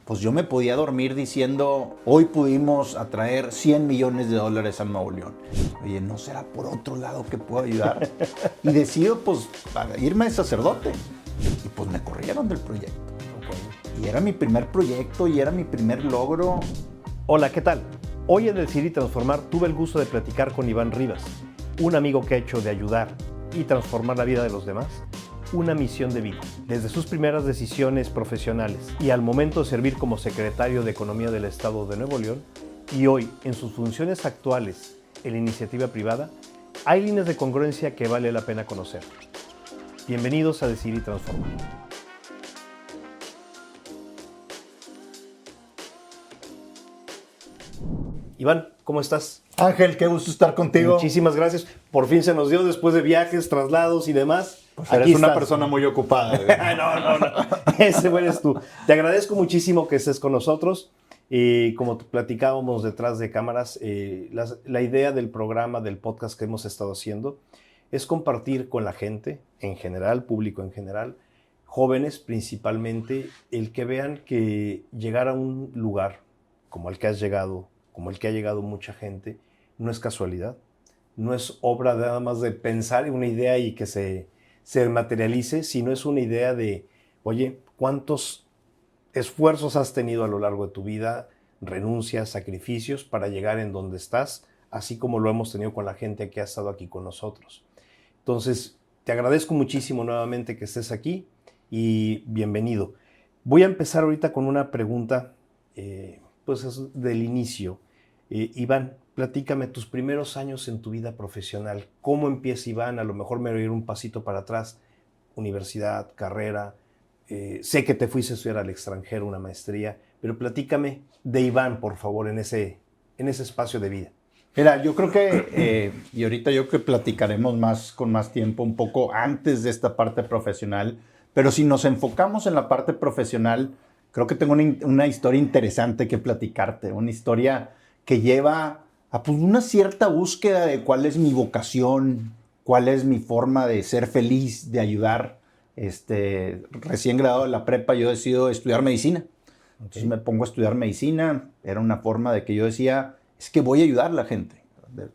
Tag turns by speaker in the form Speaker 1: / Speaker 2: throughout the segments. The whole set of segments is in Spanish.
Speaker 1: pues yo me podía dormir diciendo, hoy pudimos atraer $100 millones a Nuevo León. Oye, ¿no será por otro lado que puedo ayudar? Y decido, pues, irme de sacerdote. Y pues me corrieron del proyecto. Y era mi primer proyecto y era mi primer logro.
Speaker 2: Hola, ¿qué tal? Hoy en Decidir y Transformar tuve el gusto de platicar con Iván Rivas, un amigo que ha hecho de ayudar y transformar la vida de los demás una misión de vida. Desde sus primeras decisiones profesionales y al momento de servir como secretario de Economía del Estado de Nuevo León, y hoy en sus funciones actuales en la iniciativa privada, hay líneas de congruencia que vale la pena conocer. Bienvenidos a Decidir y Transformar. Iván, ¿cómo estás?
Speaker 1: Ángel, qué gusto estar contigo.
Speaker 2: Muchísimas gracias. Por fin se nos dio después de viajes, traslados y demás.
Speaker 1: Pues eres una persona muy ocupada.
Speaker 2: No. Ese eres tú. Te agradezco muchísimo que estés con nosotros. Como platicábamos detrás de cámaras, la idea del programa, del podcast que hemos estado haciendo, es compartir con la gente en general, público en general, jóvenes principalmente, el que vean que llegar a un lugar como el que has llegado, como el que ha llegado mucha gente, no es casualidad, no es obra nada más de pensar en una idea y que se materialice, sino es una idea de, oye, ¿cuántos esfuerzos has tenido a lo largo de tu vida, renuncias, sacrificios para llegar en donde estás, así como lo hemos tenido con la gente que ha estado aquí con nosotros? Entonces, te agradezco muchísimo nuevamente que estés aquí y bienvenido. Voy a empezar ahorita con una pregunta, pues es del inicio. Iván, platícame tus primeros años en tu vida profesional. ¿Cómo empieza Iván? A lo mejor me voy a ir un pasito para atrás. Universidad, carrera. Sé que te fuiste a estudiar al extranjero, una maestría, pero platícame de Iván, por favor, en ese espacio de vida.
Speaker 1: Mira, yo creo que, y ahorita yo creo que platicaremos con más tiempo, un poco antes de esta parte profesional, pero si nos enfocamos en la parte profesional, creo que tengo una historia interesante que platicarte, una historia que lleva a pues, una cierta búsqueda de cuál es mi vocación, cuál es mi forma de ser feliz, de ayudar. Recién graduado de la prepa, yo decido estudiar medicina. Entonces me pongo a estudiar medicina. Era una forma de que yo decía, es que voy a ayudar a la gente.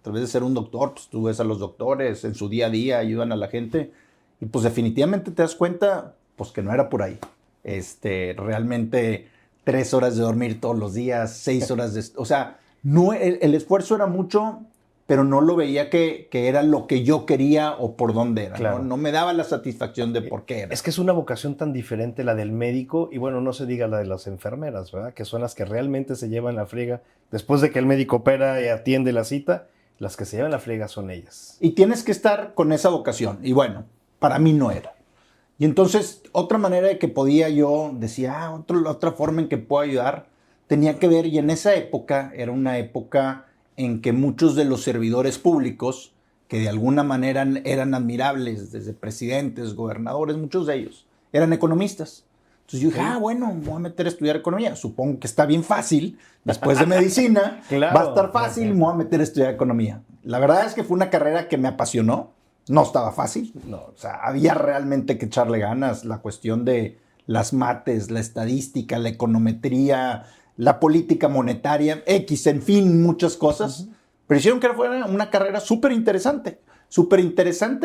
Speaker 1: Tal vez de ser un doctor, pues tú ves a los doctores en su día a día, ayudan a la gente. Y pues definitivamente te das cuenta, pues que no era por ahí. Realmente 3 horas de dormir todos los días, 6 horas de... O sea, no, el esfuerzo era mucho, pero no lo veía que era lo que yo quería o por dónde era.
Speaker 2: Claro.
Speaker 1: No me daba la satisfacción de por qué era.
Speaker 2: Es que es una vocación tan diferente la del médico y bueno, no se diga la de las enfermeras, ¿verdad? Que son las que realmente se llevan la friega. Después de que el médico opera y atiende la cita, las que se llevan la friega son ellas.
Speaker 1: Y tienes que estar con esa vocación. Y bueno, para mí no era. Y entonces, otra manera de que podía yo, decía, otra forma en que puedo ayudar, tenía que ver, y en esa época, era una época en que muchos de los servidores públicos, que de alguna manera eran admirables, desde presidentes, gobernadores, muchos de ellos, eran economistas. Entonces yo dije, bueno, me voy a meter a estudiar economía. Supongo que está bien fácil, después de medicina,
Speaker 2: Claro.
Speaker 1: va a estar fácil, me voy a meter a estudiar economía. La verdad es que fue una carrera que me apasionó. No estaba fácil, no, o sea, había realmente que echarle ganas. La cuestión de las mates, la estadística, la econometría, la política monetaria, en fin, muchas cosas. Pero hicieron que fuera una carrera súper interesante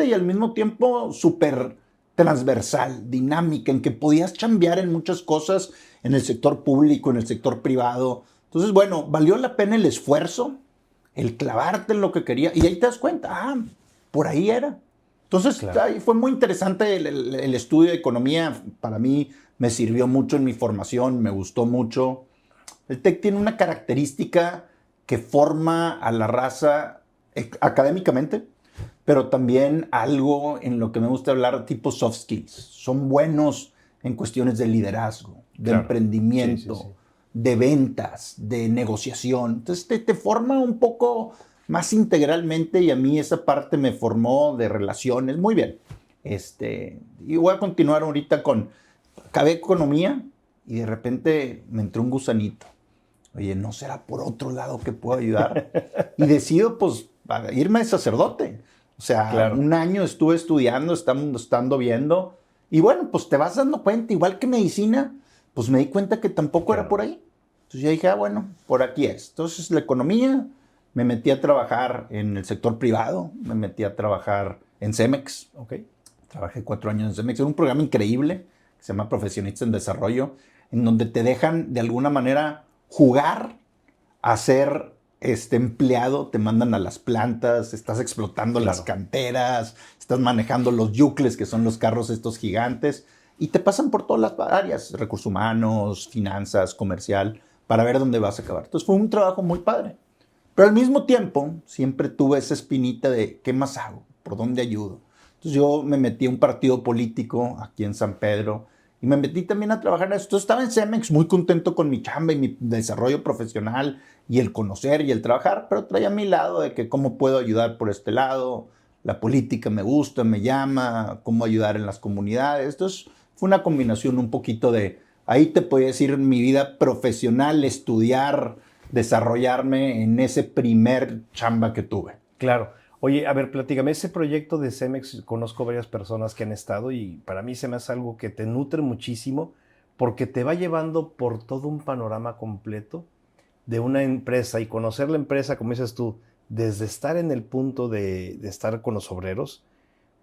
Speaker 1: y al mismo tiempo súper transversal, dinámica, en que podías chambear en muchas cosas en el sector público, en el sector privado. Entonces, bueno, valió la pena el esfuerzo, el clavarte en lo que quería, y ahí te das cuenta, por ahí era. Entonces, claro, ahí fue muy interesante el estudio de economía. Para mí me sirvió mucho en mi formación, me gustó mucho. El TEC tiene una característica que forma a la raza académicamente, pero también algo en lo que me gusta hablar, tipo soft skills. Son buenos en cuestiones de liderazgo, de emprendimiento, sí. De ventas, de negociación. Entonces te forma un poco más integralmente, y a mí esa parte me formó de relaciones. Muy bien. Y voy a continuar ahorita acabé economía y de repente me entró un gusanito. Oye, ¿no será por otro lado que puedo ayudar? Y decido, pues, irme de sacerdote. O sea, claro, un año estuve estudiando, estando viendo. Y bueno, pues te vas dando cuenta, igual que medicina, pues me di cuenta que tampoco
Speaker 2: Claro.
Speaker 1: era por ahí. Entonces yo dije, bueno, por aquí es. Entonces la economía, me metí a trabajar en el sector privado, me metí a trabajar en Cemex.
Speaker 2: Ok.
Speaker 1: Trabajé 4 años en Cemex. Era un programa increíble que se llama Profesionistas en Desarrollo, en donde te dejan de alguna manera jugar a ser empleado, te mandan a las plantas, estás explotando las canteras, estás manejando los yucles, que son los carros estos gigantes, y te pasan por todas las áreas, recursos humanos, finanzas, comercial, para ver dónde vas a acabar. Entonces fue un trabajo muy padre. Pero al mismo tiempo, siempre tuve esa espinita de, ¿qué más hago? ¿Por dónde ayudo? Entonces yo me metí a un partido político aquí en San Pedro y me metí también a trabajar en eso. Entonces estaba en Cemex muy contento con mi chamba y mi desarrollo profesional y el conocer y el trabajar, pero traía a mi lado de que cómo puedo ayudar por este lado, la política me gusta, me llama, cómo ayudar en las comunidades. Entonces fue una combinación un poquito de, ahí te podía decir mi vida profesional, estudiar, desarrollarme en ese primer chamba que tuve.
Speaker 2: Claro. Oye, a ver, platícame, ese proyecto de Cemex, conozco varias personas que han estado y para mí se me hace algo que te nutre muchísimo porque te va llevando por todo un panorama completo de una empresa y conocer la empresa, como dices tú, desde estar en el punto de estar con los obreros,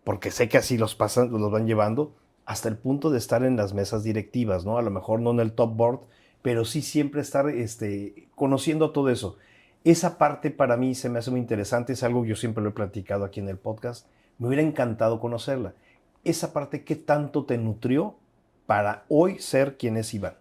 Speaker 2: porque sé que así los pasan, los van llevando, hasta el punto de estar en las mesas directivas, ¿no? A lo mejor no en el top board, pero sí siempre estar conociendo todo eso. Esa parte para mí se me hace muy interesante, es algo que yo siempre lo he platicado aquí en el podcast, me hubiera encantado conocerla. Esa parte, ¿qué tanto te nutrió para hoy ser quien es Iván?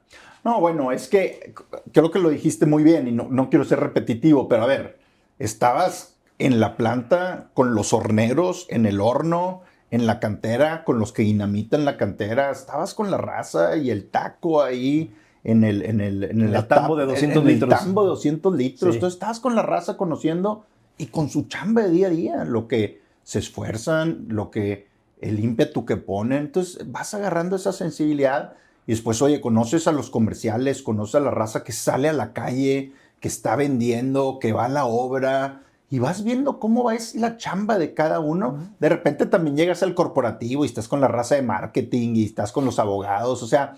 Speaker 1: No, bueno, es que creo que lo dijiste muy bien y no quiero ser repetitivo, pero a ver, estabas en la planta con los horneros, en el horno, en la cantera, con los que dinamitan la cantera, estabas con la raza y el taco ahí en
Speaker 2: el tambo de 200 litros.
Speaker 1: El tambo de 200 litros.
Speaker 2: Sí.
Speaker 1: Entonces estabas con la raza conociendo y con su chamba de día a día, lo que se esfuerzan, lo que el ímpetu que ponen. Entonces vas agarrando esa sensibilidad y después, oye, conoces a los comerciales, conoces a la raza que sale a la calle, que está vendiendo, que va a la obra, y vas viendo cómo es la chamba de cada uno. De repente también llegas al corporativo y estás con la raza de marketing y estás con los abogados. O sea,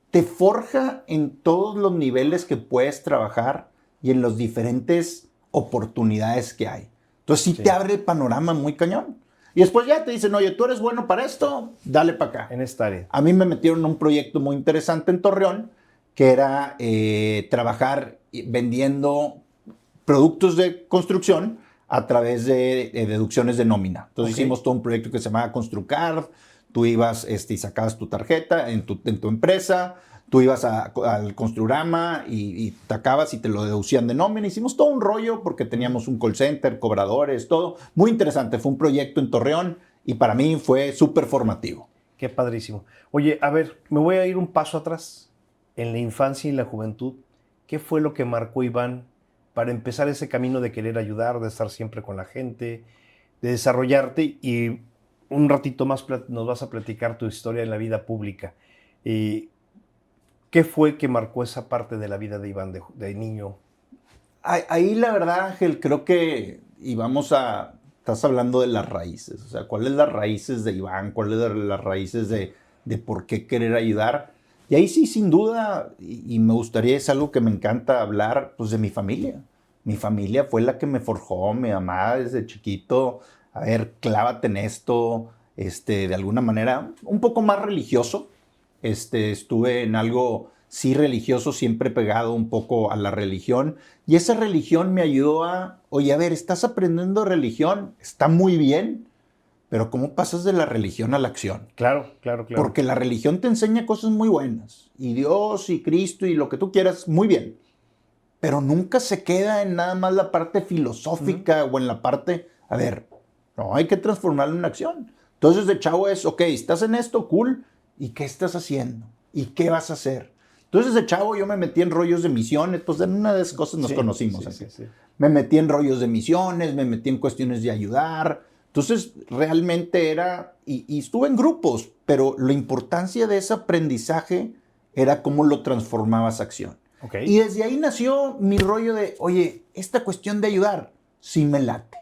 Speaker 1: te forja en todos los niveles que puedes trabajar y en las diferentes oportunidades que hay. Entonces sí te abre el panorama muy cañón. Y después ya te dicen, oye, tú eres bueno para esto, dale para acá.
Speaker 2: En esta área.
Speaker 1: A mí me metieron en un proyecto muy interesante en Torreón, que era trabajar vendiendo productos de construcción a través de deducciones de nómina. Entonces hicimos todo un proyecto que se llamaba Construcard. Tú ibas y sacabas tu tarjeta en tu empresa, tú ibas al Construrama y sacabas y te lo deducían de nómina. Hicimos todo un rollo porque teníamos un call center, cobradores, todo. Muy interesante. Fue un proyecto en Torreón y para mí fue súper formativo.
Speaker 2: Qué padrísimo. Oye, a ver, me voy a ir un paso atrás. En la infancia y la juventud, ¿qué fue lo que marcó Iván para empezar ese camino de querer ayudar, de estar siempre con la gente, de desarrollarte? Y un ratito más nos vas a platicar tu historia en la vida pública. ¿Qué fue que marcó esa parte de la vida de Iván de niño?
Speaker 1: Ahí la verdad, Ángel, creo que estás hablando de las raíces. O sea, ¿cuáles son las raíces de Iván? ¿Cuáles son las raíces de por qué querer ayudar? Y ahí sí, sin duda, y me gustaría, es algo que me encanta hablar, pues de mi familia. Mi familia fue la que me forjó, mi mamá desde chiquito, a ver, clávate en esto, de alguna manera, un poco más religioso. Estuve en algo, sí religioso, siempre pegado un poco a la religión. Y esa religión me ayudó oye, a ver, estás aprendiendo religión, está muy bien, pero ¿cómo pasas de la religión a la acción?
Speaker 2: Claro.
Speaker 1: Porque la religión te enseña cosas muy buenas. Y Dios y Cristo y lo que tú quieras, muy bien. Pero nunca se queda en nada más la parte filosófica o en la parte, a ver, no, hay que transformarlo en acción. Entonces de chavo es, ok, estás en esto, cool, ¿y qué estás haciendo? ¿Y qué vas a hacer? Entonces de chavo yo me metí en rollos de misiones, pues en una de esas cosas nos conocimos. Sí. Me metí en rollos de misiones, me metí en cuestiones de ayudar. Entonces, realmente y estuve en grupos, pero la importancia de ese aprendizaje era cómo lo transformabas a acción. Y desde ahí nació mi rollo de, oye, esta cuestión de ayudar, sí me late.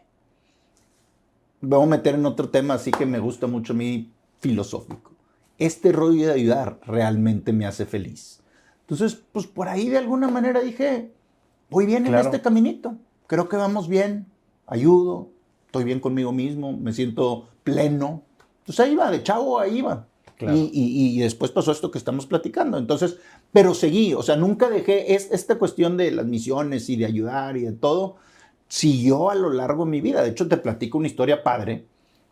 Speaker 1: Me voy a meter en otro tema, así que me gusta mucho a mí filosófico. Este rollo de ayudar realmente me hace feliz. Entonces, pues por ahí de alguna manera dije, voy bien en
Speaker 2: Claro.
Speaker 1: este caminito, creo que vamos bien, ayudo, estoy bien conmigo mismo, me siento pleno. Entonces ahí va, de chavo ahí va.
Speaker 2: Claro.
Speaker 1: Y después pasó esto que estamos platicando. Entonces, pero seguí, o sea, nunca dejé esta cuestión de las misiones y de ayudar y de todo, siguió a lo largo de mi vida. De hecho, te platico una historia padre.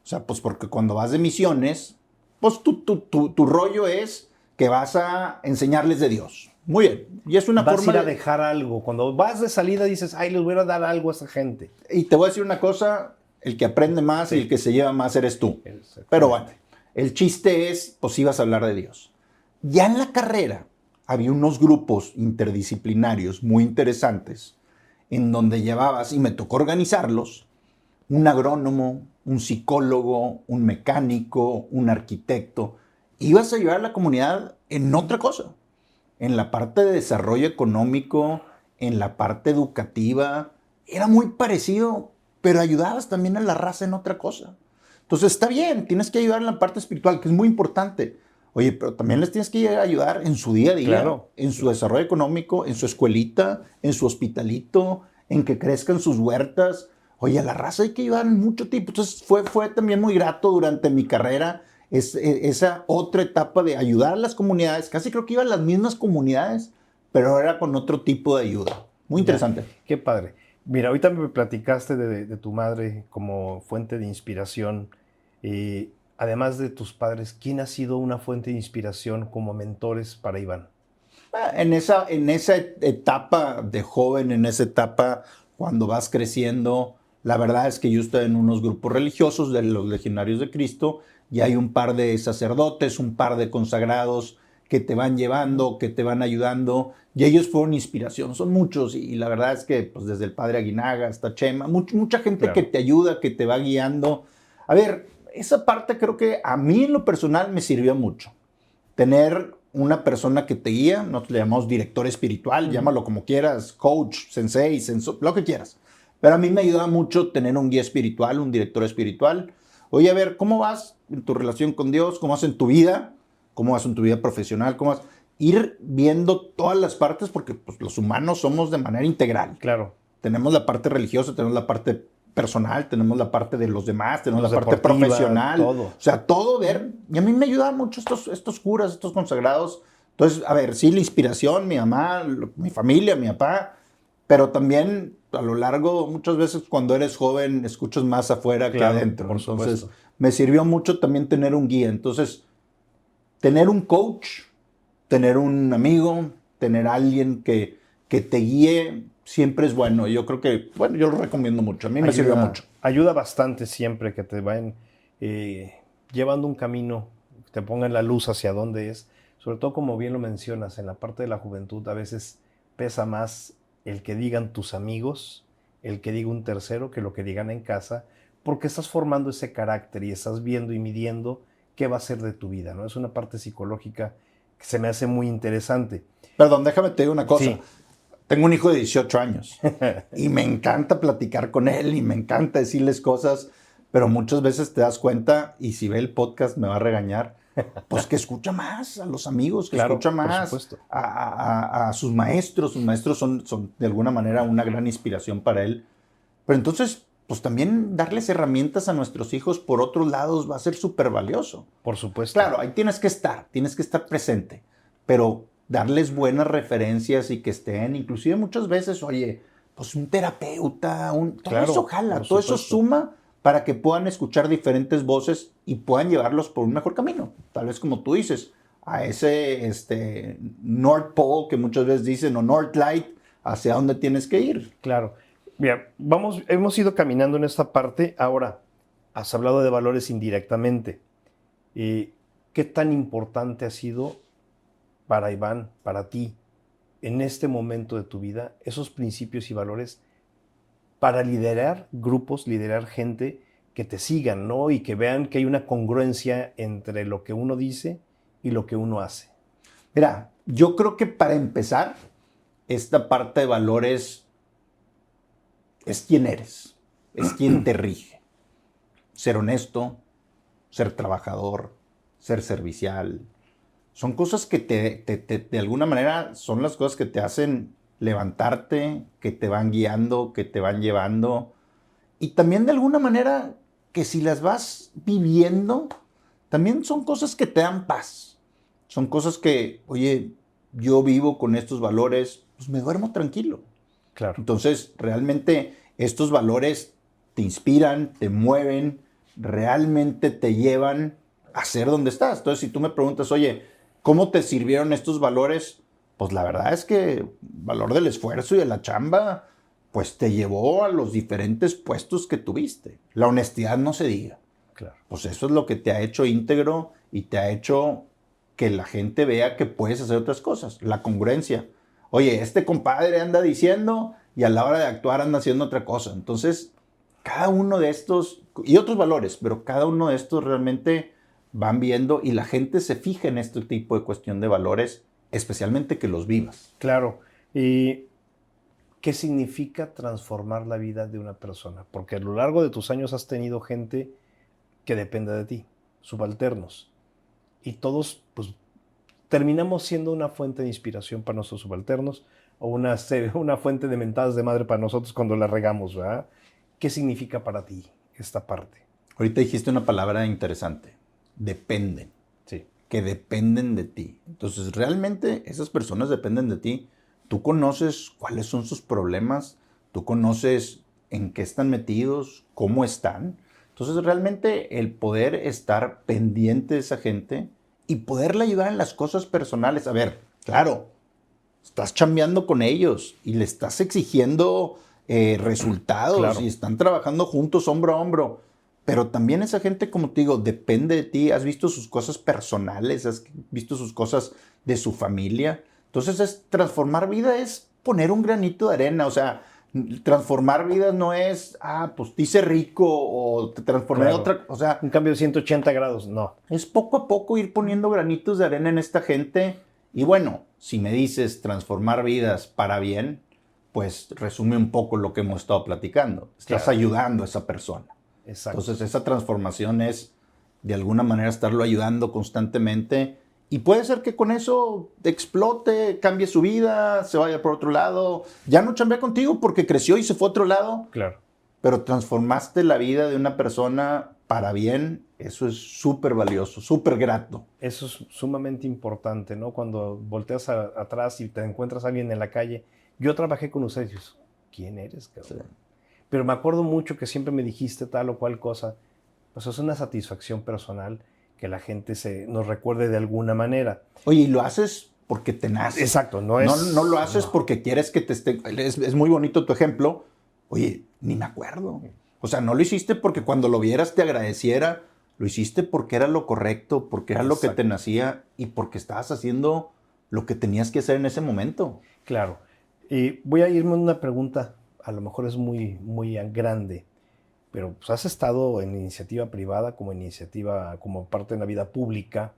Speaker 1: O sea, pues porque cuando vas de misiones, pues tu rollo es que vas a enseñarles de Dios. Muy bien. Y es una
Speaker 2: Vas
Speaker 1: forma
Speaker 2: a ir a dejar algo. Cuando vas de salida dices, ay, les voy a dar algo a esa gente.
Speaker 1: Y te voy a decir una cosa, el que aprende más y el que se lleva más eres tú. Pero bueno, el chiste es, pues ibas a hablar de Dios. Ya en la carrera había unos grupos interdisciplinarios muy interesantes en donde llevabas, y me tocó organizarlos, un agrónomo, un psicólogo, un mecánico, un arquitecto. Ibas a ayudar a la comunidad en otra cosa, en la parte de desarrollo económico, en la parte educativa. Era muy parecido, pero ayudabas también a la raza en otra cosa. Entonces está bien, tienes que ayudar en la parte espiritual, que es muy importante. Oye, pero también les tienes que ayudar en su día a día,
Speaker 2: Claro.
Speaker 1: en su desarrollo económico, en su escuelita, en su hospitalito, en que crezcan sus huertas. Oye, a la raza hay que ayudar en mucho tipo. Entonces fue también muy grato durante mi carrera esa otra etapa de ayudar a las comunidades. Casi creo que iban las mismas comunidades, pero era con otro tipo de ayuda. Muy interesante.
Speaker 2: Ya, qué padre. Mira, ahorita me platicaste de tu madre como fuente de inspiración. Además de tus padres, ¿quién ha sido una fuente de inspiración como mentores para Iván?
Speaker 1: En esa etapa de joven, en esa etapa cuando vas creciendo, la verdad es que yo estoy en unos grupos religiosos de los Legionarios de Cristo y hay un par de sacerdotes, un par de consagrados que te van llevando, que te van ayudando, y ellos fueron inspiración, son muchos, y la verdad es que pues, desde el padre Aguinaga hasta Chema, mucha gente
Speaker 2: Claro.
Speaker 1: que te ayuda, que te va guiando. A ver, esa parte creo que a mí en lo personal me sirvió mucho. Tener una persona que te guía, nosotros le llamamos director espiritual, llámalo como quieras, coach, sensei, lo que quieras. Pero a mí me ayuda mucho tener un guía espiritual, un director espiritual. Oye, a ver, ¿cómo vas en tu relación con Dios? ¿Cómo vas en tu vida? ¿Cómo vas en tu vida profesional? ¿Cómo vas? Ir viendo todas las partes porque pues, los humanos somos de manera integral.
Speaker 2: Claro.
Speaker 1: Tenemos la parte religiosa, tenemos la parte personal, tenemos la parte de los demás, tenemos la parte
Speaker 2: Deportiva,
Speaker 1: profesional.
Speaker 2: todo.
Speaker 1: O sea, todo ver. Y a mí me ayudan mucho estos curas, estos consagrados. Entonces, a ver, sí, la inspiración, mi mamá, mi familia, mi papá, pero también a lo largo, muchas veces cuando eres joven, escuchas más afuera
Speaker 2: Claro,
Speaker 1: que adentro.
Speaker 2: por
Speaker 1: Entonces,
Speaker 2: supuesto.
Speaker 1: me sirvió mucho también tener un guía. Entonces, tener un coach, tener un amigo, tener alguien que te guíe, siempre es bueno. Yo creo que, bueno, yo lo recomiendo mucho. A mí me sirvió mucho.
Speaker 2: Ayuda bastante siempre que te vayan llevando un camino, te pongan la luz hacia dónde es. Sobre todo, como bien lo mencionas, en la parte de la juventud a veces pesa más el que digan tus amigos, el que diga un tercero, que lo que digan en casa, porque estás formando ese carácter y estás viendo y midiendo qué va a ser de tu vida, ¿no? Es una parte psicológica que se me hace muy interesante.
Speaker 1: Perdón, déjame te digo una cosa.
Speaker 2: Sí.
Speaker 1: Tengo un hijo de 18 años y me encanta platicar con él y me encanta decirles cosas, pero muchas veces te das cuenta, y si ve el podcast me va a regañar, pues que escucha más a los amigos, que
Speaker 2: Claro,
Speaker 1: escucha
Speaker 2: por
Speaker 1: más
Speaker 2: supuesto.
Speaker 1: a sus maestros. Sus maestros son de alguna manera una gran inspiración para él. Pero entonces, pues también darles herramientas a nuestros hijos por otros lados va a ser súper valioso.
Speaker 2: Por supuesto.
Speaker 1: Claro, ahí tienes que estar presente, pero darles buenas referencias y que estén, inclusive muchas veces, oye, pues un terapeuta, todo
Speaker 2: Claro,
Speaker 1: eso jala,
Speaker 2: por
Speaker 1: todo eso
Speaker 2: supuesto.
Speaker 1: suma para que puedan escuchar diferentes voces y puedan llevarlos por un mejor camino. Tal vez como tú dices, a ese North Pole que muchas veces dicen, o North Light, hacia dónde tienes que ir.
Speaker 2: Claro. Mira, hemos ido caminando en esta parte. Ahora, has hablado de valores indirectamente. ¿Qué tan importante ha sido para Iván, para ti, en este momento de tu vida, esos principios y valores para liderar grupos, liderar gente que te sigan, ¿no? Y que vean que hay una congruencia entre lo que uno dice y lo que uno hace?
Speaker 1: Mira, yo creo que para empezar, esta parte de valores es quién eres, es quién te rige. Ser honesto, ser trabajador, ser servicial, son cosas que de alguna manera son las cosas que te hacen levantarte, que te van guiando, que te van llevando. Y también de alguna manera que si las vas viviendo, también son cosas que te dan paz. Son cosas que, oye, yo vivo con estos valores, pues me duermo tranquilo.
Speaker 2: Claro.
Speaker 1: Entonces, realmente estos valores te inspiran, te mueven, realmente te llevan a ser donde estás. Entonces, si tú me preguntas, oye, ¿cómo te sirvieron estos valores? Pues la verdad es que el valor del esfuerzo y de la chamba, pues te llevó a los diferentes puestos que tuviste. La honestidad no se diga.
Speaker 2: Claro.
Speaker 1: Pues eso es lo que te ha hecho íntegro y te ha hecho que la gente vea que puedes hacer otras cosas. La congruencia. Oye, este compadre anda diciendo y a la hora de actuar anda haciendo otra cosa. Entonces, cada uno de estos, y otros valores, pero cada uno de estos realmente van viendo y la gente se fija en este tipo de cuestión de valores, especialmente que los vivas.
Speaker 2: Claro. ¿Y qué significa transformar la vida de una persona? Porque a lo largo de tus años has tenido gente que depende de ti, subalternos. Y todos, pues, terminamos siendo una fuente de inspiración para nuestros subalternos o una fuente de mentadas de madre para nosotros cuando la regamos, ¿verdad? ¿Qué significa para ti esta parte?
Speaker 1: Ahorita dijiste una palabra interesante. Dependen.
Speaker 2: Sí.
Speaker 1: Que dependen de ti. Entonces, realmente esas personas dependen de ti. Tú conoces cuáles son sus problemas, tú conoces en qué están metidos, cómo están. Entonces, realmente el poder estar pendiente de esa gente y poderle ayudar en las cosas personales. A ver, claro, estás chambeando con ellos y le estás exigiendo resultados,
Speaker 2: Claro.
Speaker 1: Y están trabajando juntos hombro a hombro. Pero también esa gente, como te digo, depende de ti. Has visto sus cosas personales, has visto sus cosas de su familia. Entonces, transformar vida es poner un granito de arena. O sea, transformar vidas no es, pues te hice rico o te transformé
Speaker 2: Claro.
Speaker 1: otra. O sea,
Speaker 2: Un cambio de 180 grados, no.
Speaker 1: es poco a poco ir poniendo granitos de arena en esta gente. Y bueno, si me dices transformar vidas para bien, pues resume un poco lo que hemos estado platicando. Estás
Speaker 2: Claro.
Speaker 1: ayudando a esa persona.
Speaker 2: Exacto.
Speaker 1: Entonces, esa transformación es, de alguna manera, estarlo ayudando constantemente. Y puede ser que con eso explote, cambie su vida, se vaya por otro lado. Ya no chambea contigo porque creció y se fue a otro lado.
Speaker 2: Claro.
Speaker 1: Pero transformaste la vida de una persona para bien. Eso es súper valioso, súper grato.
Speaker 2: Eso es sumamente importante, ¿no? Cuando volteas atrás y te encuentras a alguien en la calle. Yo trabajé con ustedes. Y dices, ¿quién eres, cabrón?
Speaker 1: Sí.
Speaker 2: Pero me acuerdo mucho que siempre me dijiste tal o cual cosa. Pues es una satisfacción personal que la gente nos recuerde de alguna manera.
Speaker 1: Oye, y lo haces porque te nace.
Speaker 2: Exacto, no es...
Speaker 1: No lo haces porque quieres que te esté... Es muy bonito tu ejemplo. Oye, ni me acuerdo. O sea, no lo hiciste porque cuando lo vieras te agradeciera. Lo hiciste porque era lo correcto, porque era lo que te nacía y porque estabas haciendo lo que tenías que hacer en ese momento.
Speaker 2: Claro. Y voy a irme a una pregunta, a lo mejor es muy, muy grande, pero pues has estado en iniciativa privada como parte de la vida pública,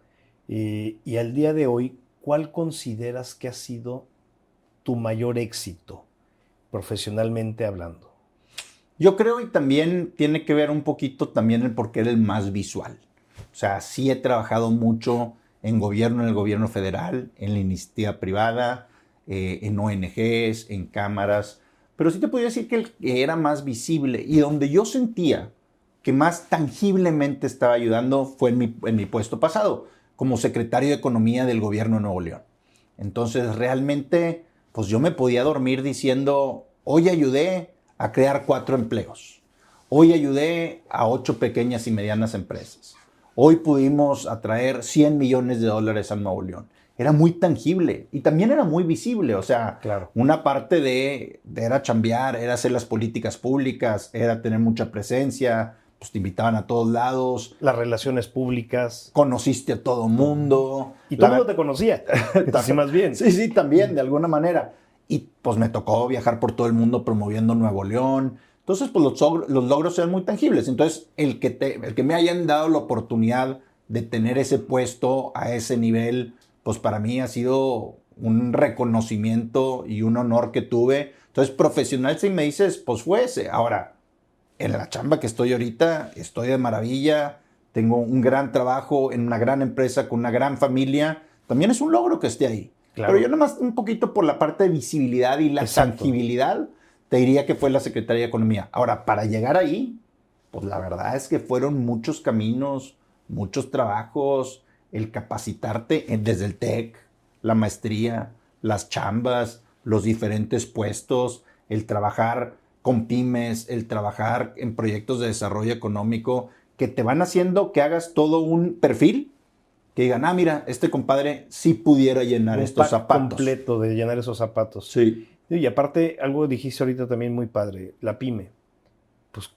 Speaker 2: y al día de hoy, ¿cuál consideras que ha sido tu mayor éxito, profesionalmente hablando?
Speaker 1: Yo creo y también tiene que ver un poquito también el por qué era el más visual. O sea, sí he trabajado mucho en el gobierno federal, en la iniciativa privada, en ONGs, en cámaras, pero sí te podría decir que el que era más visible y donde yo sentía que más tangiblemente estaba ayudando fue en mi puesto pasado, como secretario de Economía del gobierno de Nuevo León. Entonces, realmente, pues yo me podía dormir diciendo, hoy ayudé a crear 4 empleos. Hoy ayudé a 8 pequeñas y medianas empresas. Hoy pudimos atraer $100 millones a Nuevo León. Era muy tangible y también era muy visible. O sea,
Speaker 2: Claro.
Speaker 1: Una parte era chambear, era hacer las políticas públicas, era tener mucha presencia, pues te invitaban a todos lados.
Speaker 2: Las relaciones públicas.
Speaker 1: Conociste a todo mundo.
Speaker 2: Y todo el mundo te conocía, así más bien.
Speaker 1: Sí, también, de alguna manera. Y pues me tocó viajar por todo el mundo promoviendo Nuevo León. Entonces, pues los logros eran muy tangibles. Entonces, el que me hayan dado la oportunidad de tener ese puesto a ese nivel, pues para mí ha sido un reconocimiento y un honor que tuve. Entonces, profesional, si me dices, pues fue ese. Ahora, en la chamba que estoy ahorita, estoy de maravilla. Tengo un gran trabajo en una gran empresa con una gran familia. también es un logro que esté ahí.
Speaker 2: Claro.
Speaker 1: Pero yo nada más un poquito por la parte de visibilidad y la
Speaker 2: Exacto.
Speaker 1: tangibilidad, te diría que fue la Secretaría de Economía. Ahora, para llegar ahí, pues la verdad es que fueron muchos caminos, muchos trabajos, el capacitarte desde el TEC, la maestría, las chambas, los diferentes puestos, el trabajar con pymes, el trabajar en proyectos de desarrollo económico que te van haciendo que hagas todo un perfil, que digan, ah, mira, este compadre sí pudiera llenar estos zapatos.
Speaker 2: Completo de llenar esos zapatos.
Speaker 1: Sí.
Speaker 2: Y aparte, algo dijiste ahorita también muy padre, la pyme. Pues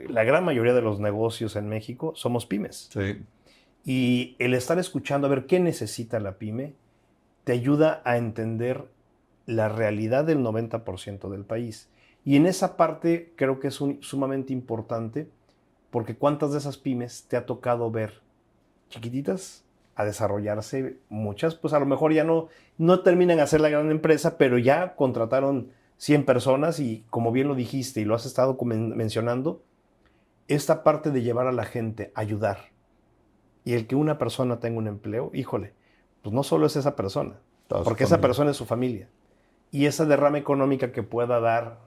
Speaker 2: la gran mayoría de los negocios en México somos pymes.
Speaker 1: Sí.
Speaker 2: Y el estar escuchando a ver qué necesita la pyme te ayuda a entender la realidad del 90% del país. Y en esa parte creo que es sumamente importante porque cuántas de esas pymes te ha tocado ver chiquititas a desarrollarse, muchas pues a lo mejor ya no terminan a ser la gran empresa, pero ya contrataron 100 personas y como bien lo dijiste y lo has estado mencionando, esta parte de llevar a la gente, ayudar y el que una persona tenga un empleo, híjole, pues no solo es esa persona, porque esa persona es su familia y esa derrama económica que pueda dar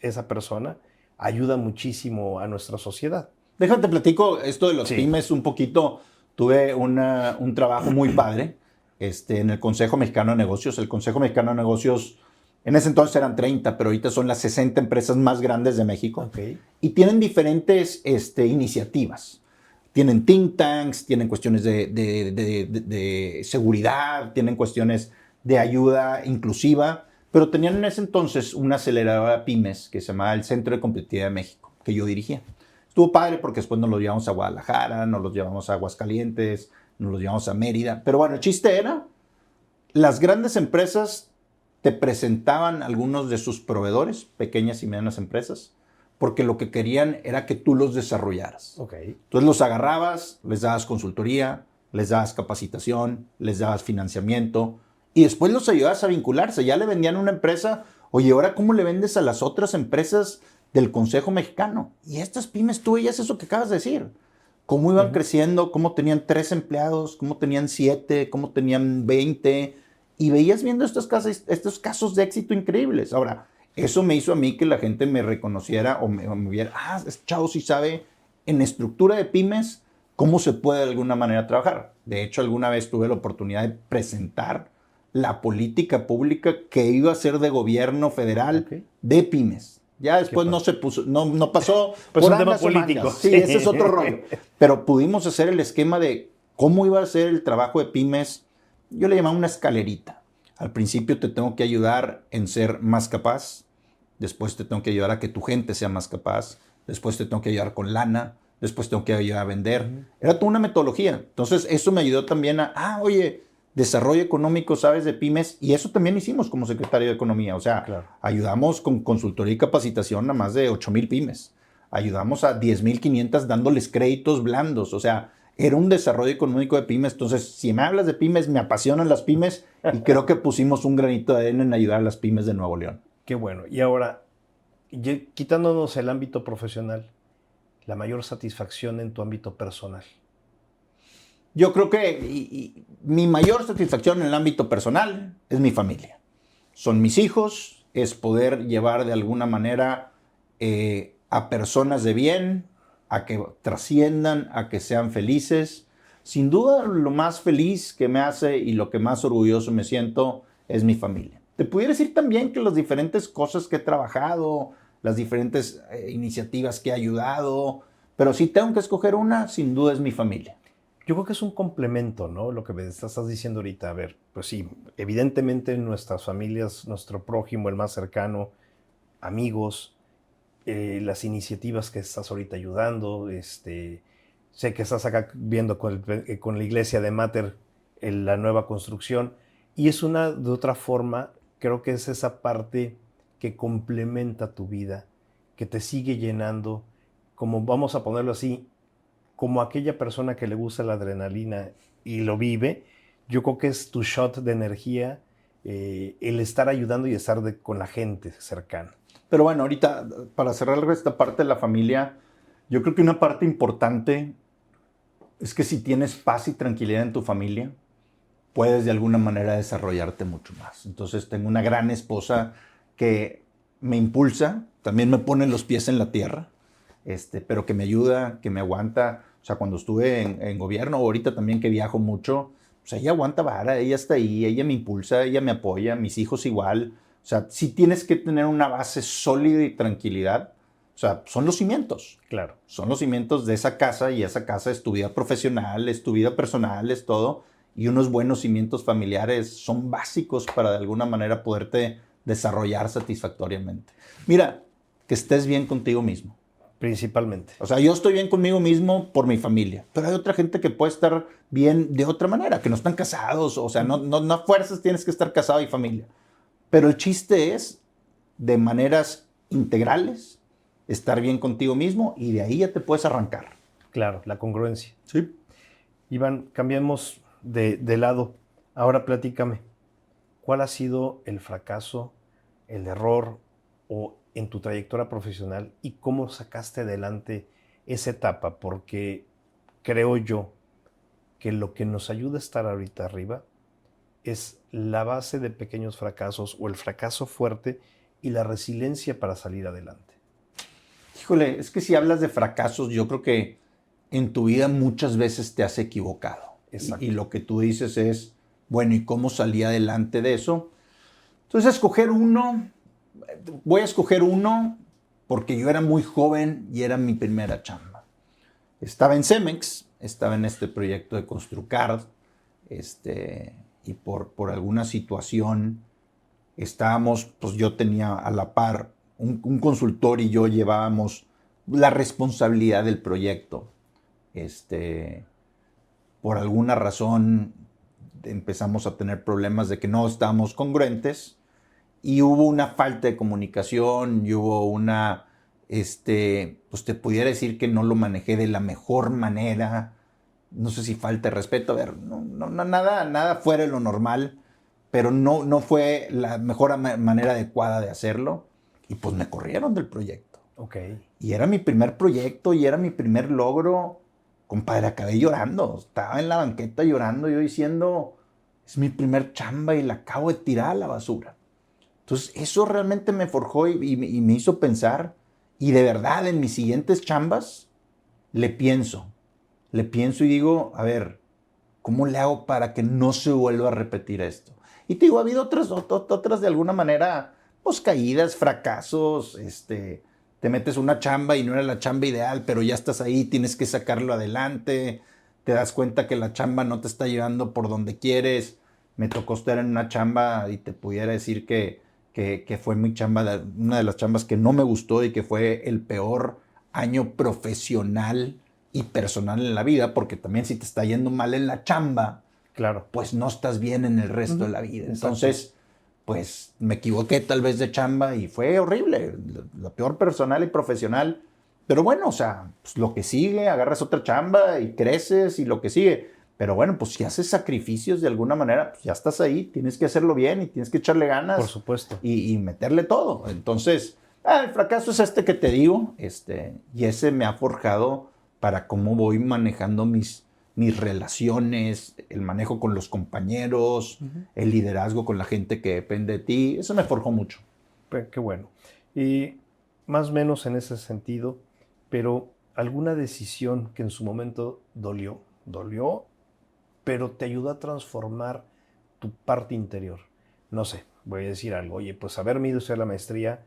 Speaker 2: esa persona ayuda muchísimo a nuestra sociedad.
Speaker 1: Déjate platico esto de los pymes un poquito. Tuve un trabajo muy padre en el Consejo Mexicano de Negocios. El Consejo Mexicano de Negocios, en ese entonces eran 30, pero ahorita son las 60 empresas más grandes de México.
Speaker 2: Okay.
Speaker 1: Y tienen diferentes iniciativas. Tienen think tanks, tienen cuestiones de seguridad, tienen cuestiones de ayuda inclusiva, pero tenían en ese entonces una aceleradora de pymes que se llamaba el Centro de Competitividad de México, que yo dirigía. Estuvo padre porque después nos los llevamos a Guadalajara, nos los llevamos a Aguascalientes, nos los llevamos a Mérida. Pero bueno, el chiste era, las grandes empresas te presentaban algunos de sus proveedores, pequeñas y medianas empresas, porque lo que querían era que tú los desarrollaras.
Speaker 2: Okay.
Speaker 1: Entonces los agarrabas, les dabas consultoría, les dabas capacitación, les dabas financiamiento y después los ayudabas a vincularse. Ya le vendían a una empresa, oye, ¿ahora cómo le vendes a las otras empresas del Consejo Mexicano? Y estas pymes, tú veías eso que acabas de decir. Cómo iban creciendo, cómo tenían 3 empleados, cómo tenían 7, cómo tenían 20. Y veías viendo estos casos de éxito increíbles. Ahora, eso me hizo a mí que la gente me reconociera o me viera, este chavo sí sabe en estructura de pymes cómo se puede de alguna manera trabajar. De hecho, alguna vez tuve la oportunidad de presentar la política pública que iba a ser de gobierno federal de pymes. Ya después no se puso, no pasó
Speaker 2: pues por un tema político.
Speaker 1: Sí, ese es otro rollo. Pero pudimos hacer el esquema de cómo iba a ser el trabajo de pymes. Yo le llamaba una escalerita. Al principio te tengo que ayudar en ser más capaz. Después te tengo que ayudar a que tu gente sea más capaz. Después te tengo que ayudar con lana. Después tengo que ayudar a vender. Era toda una metodología. Entonces eso me ayudó también oye, desarrollo económico, ¿sabes? De pymes. Y eso también hicimos como secretario de Economía. O sea, ayudamos con consultoría y capacitación a más de 8,000 pymes. Ayudamos a 10,500 dándoles créditos blandos. O sea, era un desarrollo económico de pymes. Entonces, si me hablas de pymes, me apasionan las pymes. Y creo que pusimos un granito de arena en ayudar a las pymes de Nuevo León.
Speaker 2: Qué bueno. Y ahora, quitándonos el ámbito profesional, la mayor satisfacción en tu ámbito personal.
Speaker 1: Yo creo que mi mayor satisfacción en el ámbito personal es mi familia. Son mis hijos, es poder llevar de alguna manera a personas de bien, a que trasciendan, a que sean felices. Sin duda, lo más feliz que me hace y lo que más orgulloso me siento es mi familia. Te pudiera decir también que las diferentes cosas que he trabajado, las diferentes iniciativas que he ayudado, pero si tengo que escoger una, sin duda es mi familia.
Speaker 2: Yo creo que es un complemento, ¿no? Lo que me estás diciendo ahorita. A ver, pues sí, evidentemente nuestras familias, nuestro prójimo, el más cercano, amigos, las iniciativas que estás ahorita ayudando, sé que estás acá viendo con la iglesia de Mater la nueva construcción y es de otra forma, creo que es esa parte que complementa tu vida, que te sigue llenando, como vamos a ponerlo así, como aquella persona que le gusta la adrenalina y lo vive, yo creo que es tu shot de energía, el estar ayudando y estar con la gente cercana.
Speaker 1: Pero bueno, ahorita, para cerrar esta parte de la familia, yo creo que una parte importante es que si tienes paz y tranquilidad en tu familia, puedes de alguna manera desarrollarte mucho más. Entonces tengo una gran esposa que me impulsa, también me pone los pies en la tierra, pero que me ayuda, que me aguanta. O sea, cuando estuve en gobierno, ahorita también que viajo mucho, pues ella aguanta vara, ella está ahí, ella me impulsa, ella me apoya, mis hijos igual. O sea, sí tienes que tener una base sólida y tranquilidad. O sea, son los cimientos.
Speaker 2: Claro.
Speaker 1: Son los cimientos de esa casa y esa casa es tu vida profesional, es tu vida personal, es todo. Y unos buenos cimientos familiares son básicos para de alguna manera poderte desarrollar satisfactoriamente. Mira, que estés bien contigo mismo.
Speaker 2: Principalmente.
Speaker 1: O sea, yo estoy bien conmigo mismo por mi familia, pero hay otra gente que puede estar bien de otra manera, que no están casados, o sea, no a fuerzas tienes que estar casado y familia. Pero el chiste es, de maneras integrales, estar bien contigo mismo y de ahí ya te puedes arrancar.
Speaker 2: Claro, la congruencia.
Speaker 1: Sí.
Speaker 2: Iván, cambiemos de lado. Ahora platícame, ¿cuál ha sido el fracaso, el error o en tu trayectoria profesional y cómo sacaste adelante esa etapa? Porque creo yo que lo que nos ayuda a estar ahorita arriba es la base de pequeños fracasos o el fracaso fuerte y la resiliencia para salir adelante.
Speaker 1: Híjole, es que si hablas de fracasos, yo creo que en tu vida muchas veces te has equivocado.
Speaker 2: Exacto.
Speaker 1: Y lo que tú dices es, bueno, ¿y cómo salí adelante de eso? Entonces, voy a escoger uno porque yo era muy joven y era mi primera chamba. Estaba en Cemex, estaba en este proyecto de Construcard, y por alguna situación estábamos, pues yo tenía a la par un consultor y yo llevábamos la responsabilidad del proyecto. Por alguna razón empezamos a tener problemas de que no estábamos congruentes y hubo una falta de comunicación y hubo pues te pudiera decir que no lo manejé de la mejor manera. No sé si falta de respeto, a ver, nada fuera de lo normal, pero no fue la mejor manera adecuada de hacerlo y pues me corrieron del proyecto.
Speaker 2: Okay.
Speaker 1: Y era mi primer proyecto y era mi primer logro. Compadre, acabé llorando, estaba en la banqueta llorando, yo diciendo, es mi primer chamba y la acabo de tirar a la basura. Entonces, eso realmente me forjó y me hizo pensar, y de verdad, en mis siguientes chambas, le pienso y digo, a ver, ¿cómo le hago para que no se vuelva a repetir esto? Y te digo, ha habido otras de alguna manera, pues caídas, fracasos, te metes una chamba y no era la chamba ideal, pero ya estás ahí, tienes que sacarlo adelante, te das cuenta que la chamba no te está llevando por donde quieres. Me tocó estar en una chamba y te pudiera decir que fue mi chamba, una de las chambas que no me gustó y que fue el peor año profesional y personal en la vida, porque también si te está yendo mal en la chamba,
Speaker 2: claro,
Speaker 1: pues no estás bien en el resto de la vida. Entonces, pues me equivoqué tal vez de chamba y fue horrible, la peor personal y profesional. Pero bueno, o sea, pues lo que sigue, agarras otra chamba y creces y lo que sigue. Pero bueno, pues si haces sacrificios de alguna manera, pues ya estás ahí, tienes que hacerlo bien y tienes que echarle ganas.
Speaker 2: Por supuesto.
Speaker 1: Y meterle todo. Entonces, el fracaso es que te digo, y ese me ha forjado para cómo voy manejando mis relaciones, el manejo con los compañeros, el liderazgo con la gente que depende de ti. Eso me forjó mucho.
Speaker 2: Qué bueno. Y más o menos en ese sentido, pero alguna decisión que en su momento dolió, pero te ayudó a transformar tu parte interior. No sé, voy a decir algo. Oye, pues haberme ido a hacer la maestría,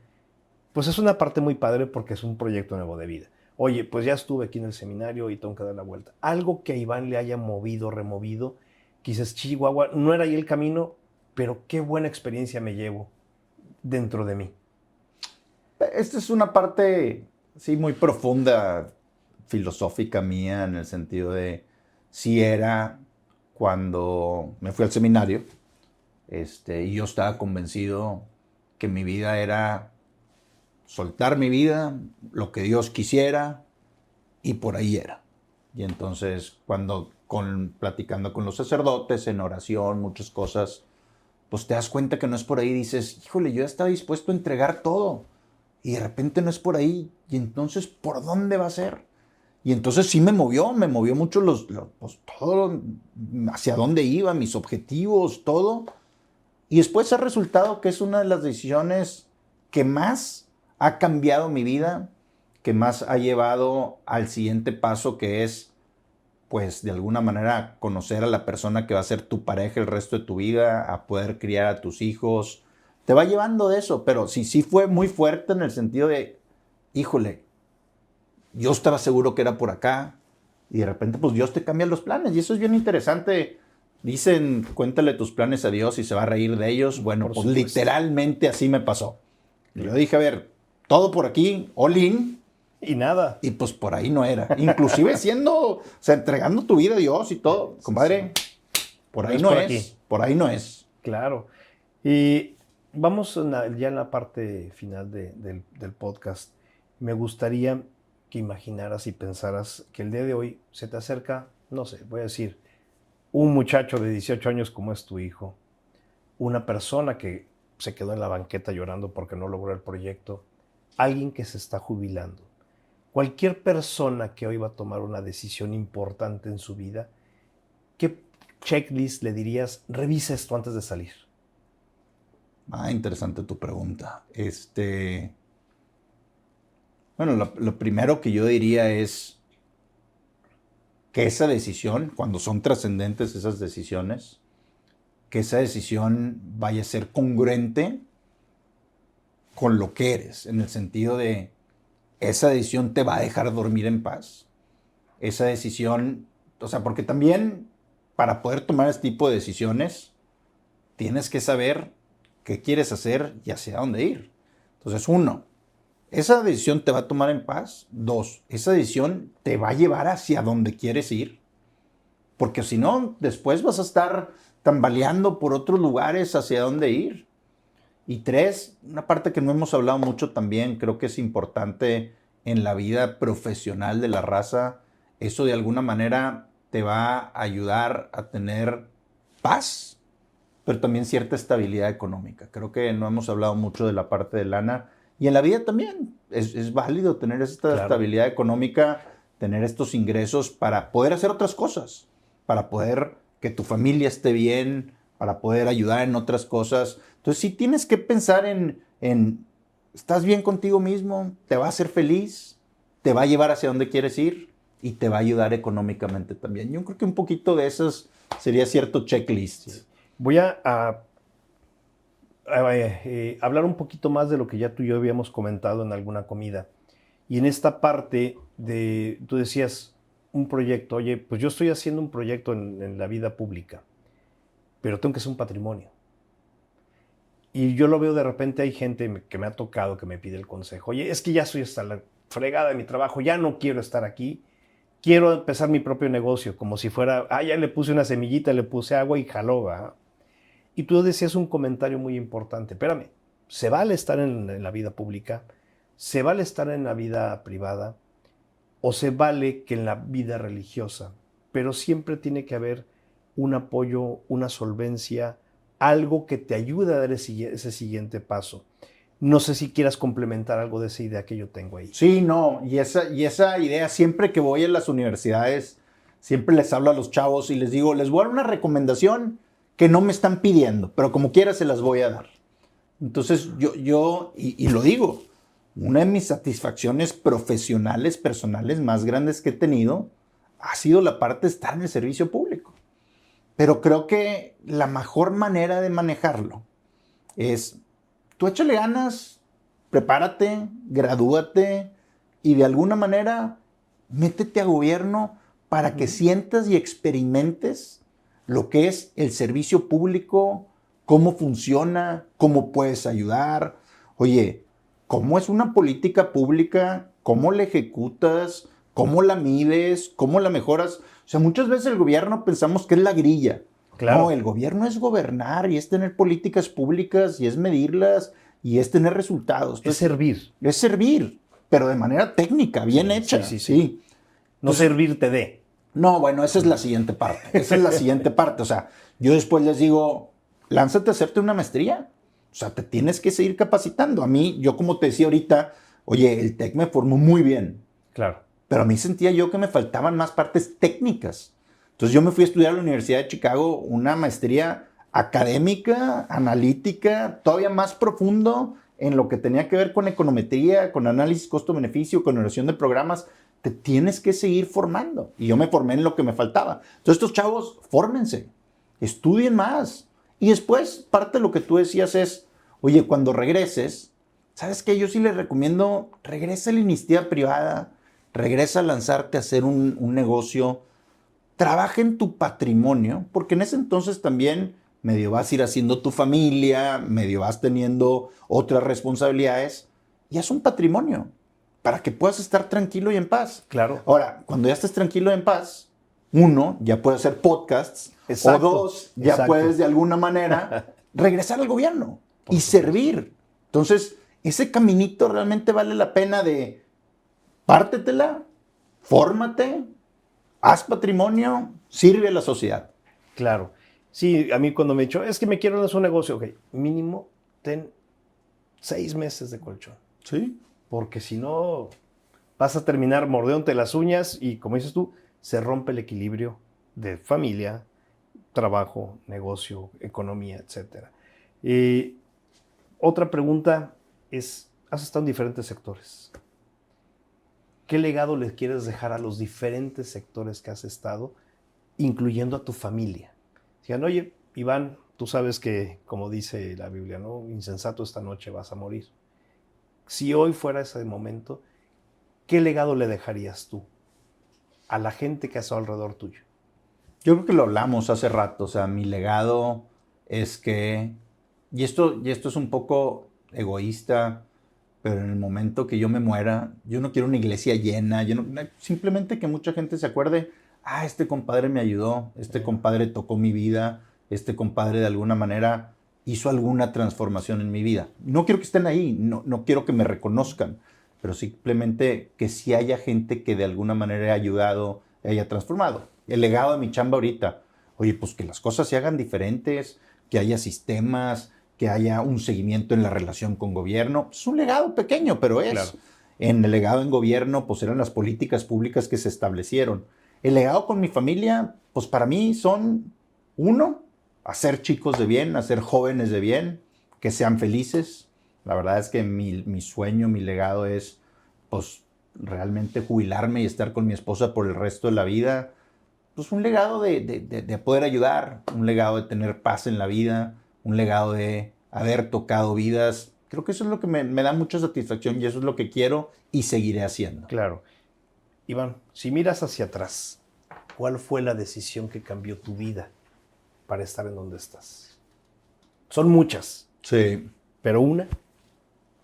Speaker 2: pues es una parte muy padre porque es un proyecto nuevo de vida. Oye, pues ya estuve aquí en el seminario y tengo que dar la vuelta. Algo que a Iván le haya removido, que dices, Chihuahua, no era ahí el camino, pero qué buena experiencia me llevo dentro de mí.
Speaker 1: Esta es una parte, sí, muy profunda, filosófica mía, en el sentido de, si era cuando me fui al seminario, y yo estaba convencido que mi vida era soltar mi vida, lo que Dios quisiera, y por ahí era. Y entonces, platicando con los sacerdotes, en oración, muchas cosas, pues te das cuenta que no es por ahí. Dices, híjole, yo ya estaba dispuesto a entregar todo, y de repente no es por ahí. Y entonces, ¿por dónde va a ser? Y entonces sí me movió mucho pues, todo, hacia dónde iba, mis objetivos, todo. Y después ha resultado que es una de las decisiones que más ha cambiado mi vida, que más ha llevado al siguiente paso, que es, pues, de alguna manera conocer a la persona que va a ser tu pareja el resto de tu vida, a poder criar a tus hijos. Te va llevando de eso, pero sí fue muy fuerte en el sentido de, híjole, yo estaba seguro que era por acá y de repente pues Dios te cambia los planes y eso es bien interesante. Dicen, cuéntale tus planes a Dios y se va a reír de ellos. Bueno, pues literalmente así me pasó. Yo dije, a ver, todo por aquí, all in.
Speaker 2: Y nada.
Speaker 1: Y pues por ahí no era. Inclusive o sea, entregando tu vida a Dios y todo. Compadre, por ahí no es. Por ahí no es.
Speaker 2: Claro. Y vamos ya en la parte final del podcast. Me gustaría que imaginaras y pensaras que el día de hoy se te acerca, no sé, voy a decir, un muchacho de 18 años como es tu hijo, una persona que se quedó en la banqueta llorando porque no logró el proyecto, alguien que se está jubilando. Cualquier persona que hoy va a tomar una decisión importante en su vida, ¿qué checklist le dirías? Revisa esto antes de salir.
Speaker 1: Interesante tu pregunta. Bueno, lo primero que yo diría es que esa decisión, cuando son trascendentes esas decisiones, que esa decisión vaya a ser congruente con lo que eres, en el sentido de esa decisión te va a dejar dormir en paz. Esa decisión, o sea, porque también para poder tomar este tipo de decisiones, tienes que saber qué quieres hacer y hacia dónde ir. Entonces, 1, esa decisión te va a tomar en paz. 2, esa decisión te va a llevar hacia donde quieres ir. Porque si no, después vas a estar tambaleando por otros lugares hacia dónde ir. Y 3, una parte que no hemos hablado mucho también, creo que es importante en la vida profesional de la raza, eso de alguna manera te va a ayudar a tener paz, pero también cierta estabilidad económica. Creo que no hemos hablado mucho de la parte de lana. Y en la vida también es válido tener esta estabilidad económica, tener estos ingresos para poder hacer otras cosas, para poder que tu familia esté bien, para poder ayudar en otras cosas. Entonces sí tienes que pensar en ¿estás bien contigo mismo? ¿Te va a hacer feliz? ¿Te va a llevar hacia donde quieres ir? Y te va a ayudar económicamente también. Yo creo que un poquito de esas sería cierto checklist.
Speaker 2: Voy a hablar un poquito más de lo que ya tú y yo habíamos comentado en alguna comida. Y en esta parte tú decías un proyecto, oye, pues yo estoy haciendo un proyecto en la vida pública, pero tengo que hacer un patrimonio. Y yo lo veo de repente, hay gente que me ha tocado que me pide el consejo, oye, es que ya estoy hasta la fregada de mi trabajo, ya no quiero estar aquí, quiero empezar mi propio negocio, como si fuera, ya le puse una semillita, le puse agua y jaló, ¿verdad? Y tú decías un comentario muy importante. Espérame, se vale estar en la vida pública, se vale estar en la vida privada o se vale que en la vida religiosa, pero siempre tiene que haber un apoyo, una solvencia, algo que te ayude a dar ese siguiente paso. No sé si quieras complementar algo de esa idea que yo tengo ahí.
Speaker 1: Sí, no, y esa idea, siempre que voy a las universidades, siempre les hablo a los chavos y les digo, les voy a dar una recomendación que no me están pidiendo, pero como quiera se las voy a dar. Entonces yo lo digo, una de mis satisfacciones profesionales, personales más grandes que he tenido ha sido la parte de estar en el servicio público. Pero creo que la mejor manera de manejarlo es, tú échale ganas, prepárate, gradúate y de alguna manera métete a gobierno para que sientas y experimentes lo que es el servicio público, cómo funciona, cómo puedes ayudar. Oye, ¿cómo es una política pública? ¿Cómo la ejecutas? ¿Cómo la mides? ¿Cómo la mejoras? O sea, muchas veces el gobierno pensamos que es la grilla. Claro. No, el gobierno es gobernar y es tener políticas públicas y es medirlas y es tener resultados.
Speaker 2: Entonces, es servir.
Speaker 1: Es servir, pero de manera técnica, bien hecha. Sí.
Speaker 2: No servirte de.
Speaker 1: No, bueno, esa es la siguiente parte. Esa es la siguiente parte. O sea, yo después les digo, lánzate a hacerte una maestría. O sea, te tienes que seguir capacitando. A mí, yo como te decía ahorita, oye, el TEC me formó muy bien.
Speaker 2: Claro.
Speaker 1: pero a mí sentía yo que me faltaban más partes técnicas. Entonces yo me fui a estudiar a la Universidad de Chicago una maestría académica, analítica, todavía más profundo en lo que tenía que ver con econometría, con análisis costo-beneficio, con evaluación de programas. Te tienes que seguir formando. Y yo me formé en lo que me faltaba. Entonces estos chavos, fórmense, estudien más. Y después, parte de lo que tú decías es, oye, cuando regreses, ¿sabes qué? Yo sí les recomiendo, regresa a la iniciativa privada, regresa a lanzarte a hacer un negocio, trabaja en tu patrimonio, porque en ese entonces también medio vas a ir haciendo tu familia, medio vas teniendo otras responsabilidades, y es un patrimonio para que puedas estar tranquilo y en paz.
Speaker 2: Claro.
Speaker 1: Ahora, cuando ya estés tranquilo y en paz, uno, ya puede hacer podcasts,
Speaker 2: Exacto.
Speaker 1: o dos, ya puedes de alguna manera regresar al gobierno y servir. Entonces, ese caminito realmente vale la pena de pártetela, fórmate, haz patrimonio, sirve a la sociedad.
Speaker 2: Claro. Sí, a mí cuando me he dicho, es que me quiero hacer un negocio, ok, mínimo ten 6 meses de colchón.
Speaker 1: Sí.
Speaker 2: Porque si no, vas a terminar mordiéndote las uñas y, como dices tú, se rompe el equilibrio de familia, trabajo, negocio, economía, etc. Otra pregunta es, has estado en diferentes sectores. ¿Qué legado le quieres dejar a los diferentes sectores que has estado, incluyendo a tu familia? Digan, oye, Iván, tú sabes que, como dice la Biblia, ¿no? Insensato, esta noche vas a morir. Si hoy fuera ese momento, ¿qué legado le dejarías tú a la gente que está alrededor tuyo?
Speaker 1: Yo creo que lo hablamos hace rato. O sea, mi legado es que, y esto es un poco egoísta, pero en el momento que yo me muera, yo no quiero una iglesia llena, simplemente que mucha gente se acuerde, este compadre me ayudó, este compadre tocó mi vida, este compadre de alguna manera hizo alguna transformación en mi vida. No quiero que estén ahí, no quiero que me reconozcan, pero simplemente que sí haya gente que de alguna manera haya ayudado, haya transformado. El legado de mi chamba ahorita, oye, pues que las cosas se hagan diferentes, que haya sistemas, que haya un seguimiento en la relación con gobierno. Es un legado pequeño, pero es.
Speaker 2: Claro.
Speaker 1: En el legado en gobierno, pues eran las políticas públicas que se establecieron. El legado con mi familia, pues para mí son, uno, hacer chicos de bien, hacer jóvenes de bien, que sean felices. La verdad es que mi sueño, mi legado es, pues, realmente jubilarme y estar con mi esposa por el resto de la vida. Pues un legado de poder ayudar, un legado de tener paz en la vida, un legado de haber tocado vidas. Creo que eso es lo que me da mucha satisfacción y eso es lo que quiero y seguiré haciendo.
Speaker 2: Claro. Iván, si miras hacia atrás, ¿cuál fue la decisión que cambió tu vida para estar en donde estás? Son muchas.
Speaker 1: Sí.
Speaker 2: ¿Pero una?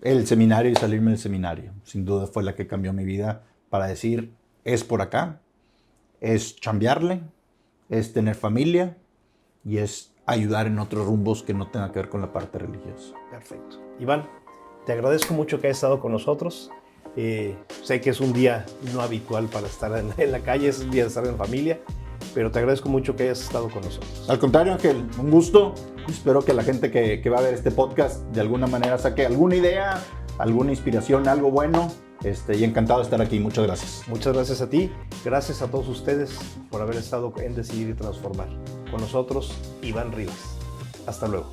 Speaker 1: El seminario y salirme del seminario. Sin duda fue la que cambió mi vida para decir, es por acá, es chambearle, es tener familia y es ayudar en otros rumbos que no tengan que ver con la parte religiosa.
Speaker 2: Perfecto. Iván, te agradezco mucho que hayas estado con nosotros. Sé que es un día no habitual para estar en la calle, es un día de estar en familia, pero te agradezco mucho que hayas estado con nosotros.
Speaker 1: Al contrario, Ángel, un gusto. Espero que la gente que va a ver este podcast de alguna manera saque alguna idea, alguna inspiración, algo bueno. Y encantado de estar aquí. Muchas gracias.
Speaker 2: Muchas gracias a ti. Gracias a todos ustedes por haber estado en Decidir y Transformar. Con nosotros, Iván Rivas. Hasta luego.